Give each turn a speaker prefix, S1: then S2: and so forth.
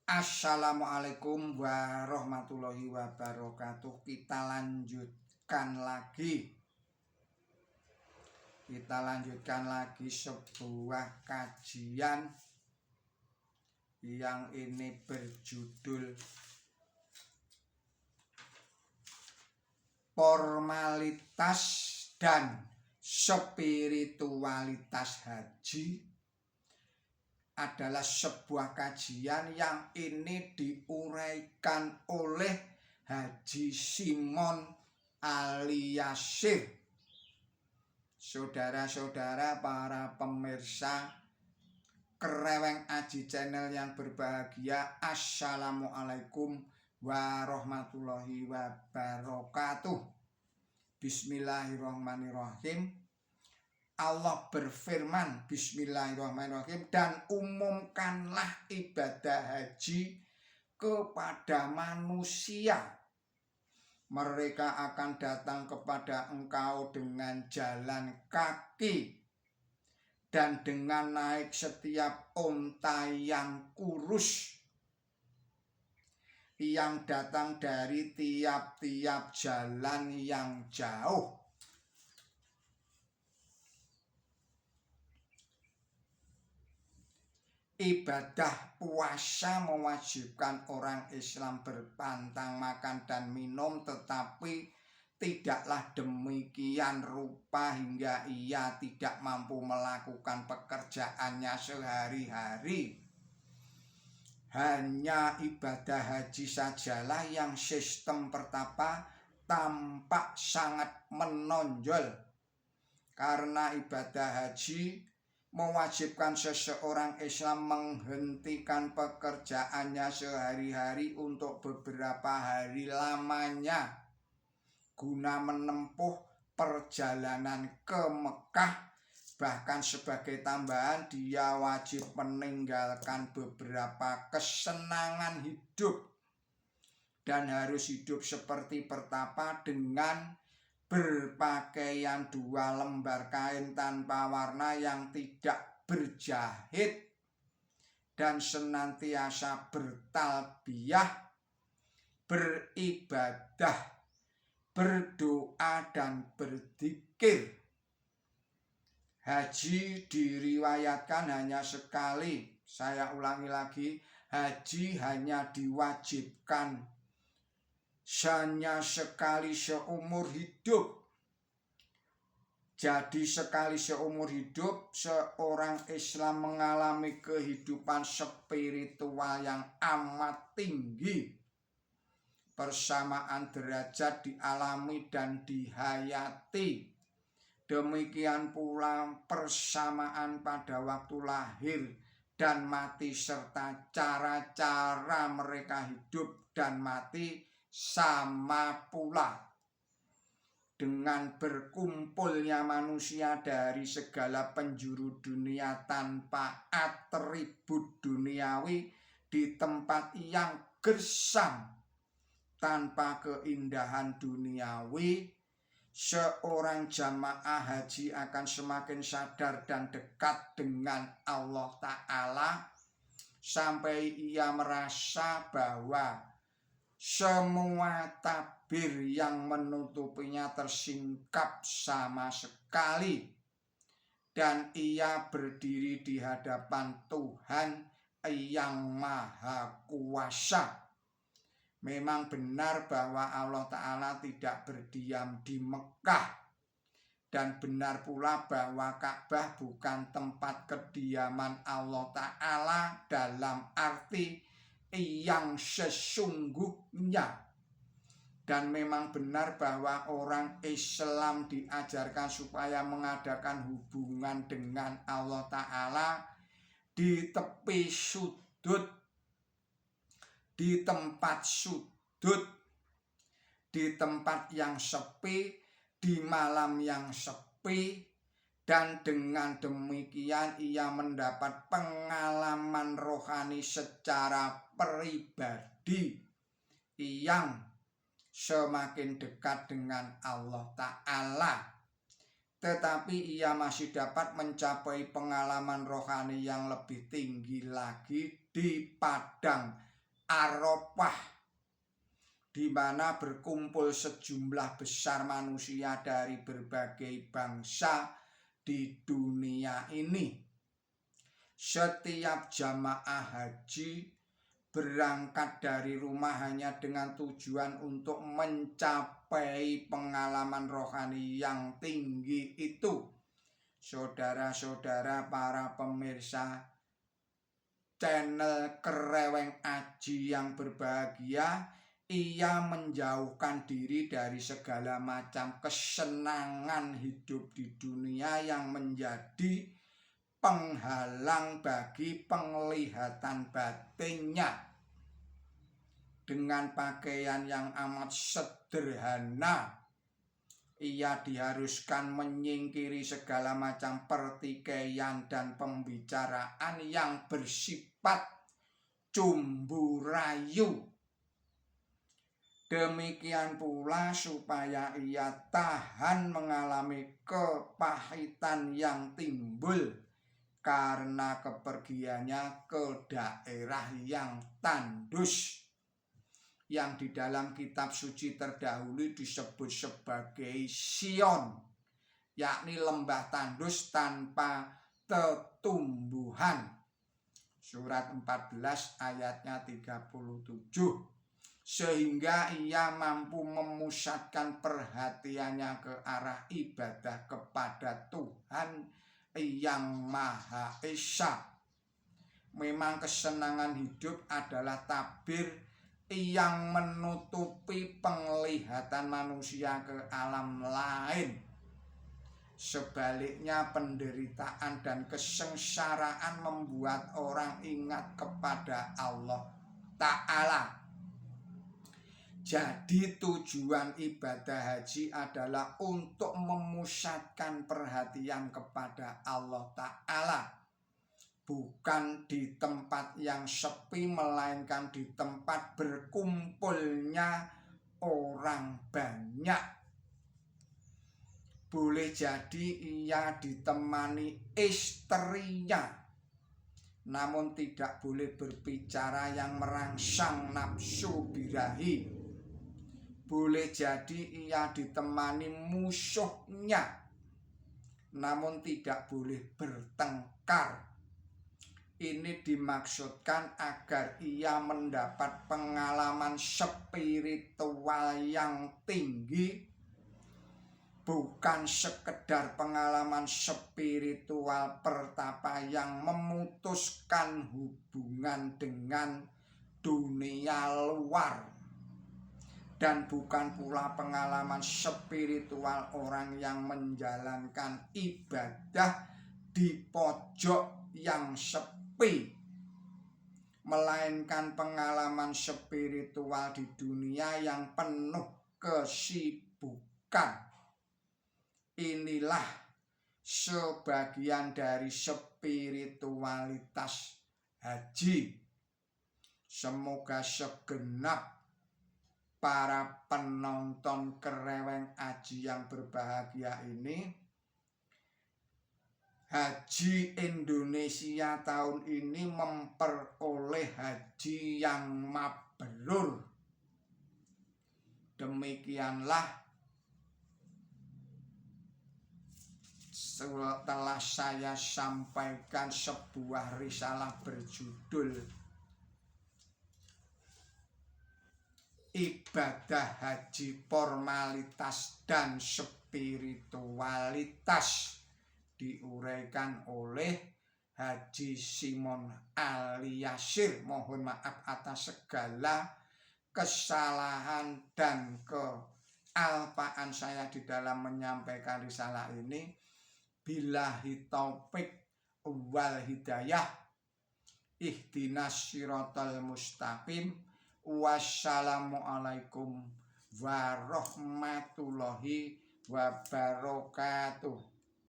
S1: Assalamualaikum warahmatullahi wabarakatuh. Kita lanjutkan lagi sebuah kajian yang ini berjudul Formalitas dan Spiritualitas Haji. Adalah sebuah kajian yang ini diuraikan oleh Haji Simon Aliasir. Saudara-saudara para pemirsa Kreweng Aji Channel yang berbahagia, Assalamualaikum warahmatullahi wabarakatuh. Bismillahirrahmanirrahim. Allah berfirman, Bismillahirrahmanirrahim, dan umumkanlah ibadah haji kepada manusia. Mereka akan datang kepada engkau dengan jalan kaki dan dengan naik setiap unta yang kurus yang datang dari tiap-tiap jalan yang jauh. Ibadah puasa mewajibkan orang Islam berpantang makan dan minum, tetapi tidaklah demikian rupa hingga ia tidak mampu melakukan pekerjaannya sehari-hari. Hanya ibadah haji sajalah yang sistem pertapa tampak sangat menonjol, karena ibadah haji mewajibkan seseorang Islam menghentikan pekerjaannya sehari-hari untuk beberapa hari lamanya guna menempuh perjalanan ke Mekah. Bahkan sebagai tambahan dia wajib meninggalkan beberapa kesenangan hidup dan harus hidup seperti pertapa dengan berpakaian 2 lembar kain tanpa warna yang tidak berjahit dan senantiasa bertalbiyah, beribadah, berdoa dan berzikir. Haji diriwayatkan hanya sekali. Saya ulangi lagi, haji hanya diwajibkan hanya sekali seumur hidup. Jadi sekali seumur hidup seorang Islam mengalami kehidupan spiritual yang amat tinggi. Persamaan derajat dialami dan dihayati. Demikian pula persamaan pada waktu lahir dan mati serta cara-cara mereka hidup dan mati sama pula dengan berkumpulnya manusia dari segala penjuru dunia tanpa atribut duniawi di tempat yang gersam tanpa keindahan duniawi. Seorang jamaah haji akan semakin sadar dan dekat dengan Allah Ta'ala sampai ia merasa bahwa semua tabir yang menutupinya tersingkap sama sekali, dan ia berdiri di hadapan Tuhan yang Maha Kuasa. Memang benar bahwa Allah Ta'ala tidak berdiam di Mekah, dan benar pula bahwa Ka'bah bukan tempat kediaman Allah Ta'ala dalam arti yang sesungguhnya. Dan memang benar bahwa orang Islam diajarkan supaya mengadakan hubungan dengan Allah Ta'ala di tepi sudut, di tempat sudut, di tempat yang sepi, di malam yang sepi. Dan dengan demikian ia mendapat pengalaman rohani secara pribadi yang semakin dekat dengan Allah Ta'ala. Tetapi ia masih dapat mencapai pengalaman rohani yang lebih tinggi lagi di padang Arafah, di mana berkumpul sejumlah besar manusia dari berbagai bangsa di dunia ini. Setiap jamaah haji berangkat dari rumah hanya dengan tujuan untuk mencapai pengalaman rohani yang tinggi itu. Saudara-saudara para pemirsa channel Kereweng Aji yang berbahagia, ia menjauhkan diri dari segala macam kesenangan hidup di dunia yang menjadi penghalang bagi penglihatan batinnya. Dengan pakaian yang amat sederhana, ia diharuskan menyingkiri segala macam pertikaian dan pembicaraan yang bersifat cumbu rayu. Demikian pula supaya ia tahan mengalami kepahitan yang timbul karena kepergiannya ke daerah yang tandus, yang di dalam kitab suci terdahulu disebut sebagai Sion, yakni lembah tandus tanpa tetumbuhan. Surat 14 ayatnya 37. Sehingga ia mampu memusatkan perhatiannya ke arah ibadah kepada Tuhan yang Maha Esa. Memang kesenangan hidup adalah tabir yang menutupi penglihatan manusia ke alam lain. Sebaliknya, penderitaan dan kesengsaraan membuat orang ingat kepada Allah Ta'ala. Jadi tujuan ibadah haji adalah untuk memusatkan perhatian kepada Allah Ta'ala. Bukan di tempat yang sepi, melainkan di tempat berkumpulnya orang banyak. Boleh jadi ia ditemani istrinya, namun tidak boleh berbicara yang merangsang nafsu birahi. Boleh jadi ia ditemani musuhnya, namun tidak boleh bertengkar. Ini dimaksudkan agar ia mendapat pengalaman spiritual yang tinggi, bukan sekedar pengalaman spiritual pertapa yang memutuskan hubungan dengan dunia luar. Dan bukan pula pengalaman spiritual orang yang menjalankan ibadah di pojok yang sepi, melainkan pengalaman spiritual di dunia yang penuh kesibukan. Inilah sebagian dari spiritualitas haji. Semoga segenap para penonton Kereweng Aji yang berbahagia ini, haji Indonesia tahun ini memperoleh haji yang mabrur. Demikianlah setelah saya sampaikan sebuah risalah berjudul Ibadah Haji Formalitas dan Spiritualitas, diuraikan oleh Haji Simon Aliasir. Mohon maaf atas segala kesalahan dan kealpaan saya di dalam menyampaikan risalah ini. Billahi taufik wal hidayah, ihdinas siratal mustaqim. Wassalamualaikum warahmatullahi wabarakatuh.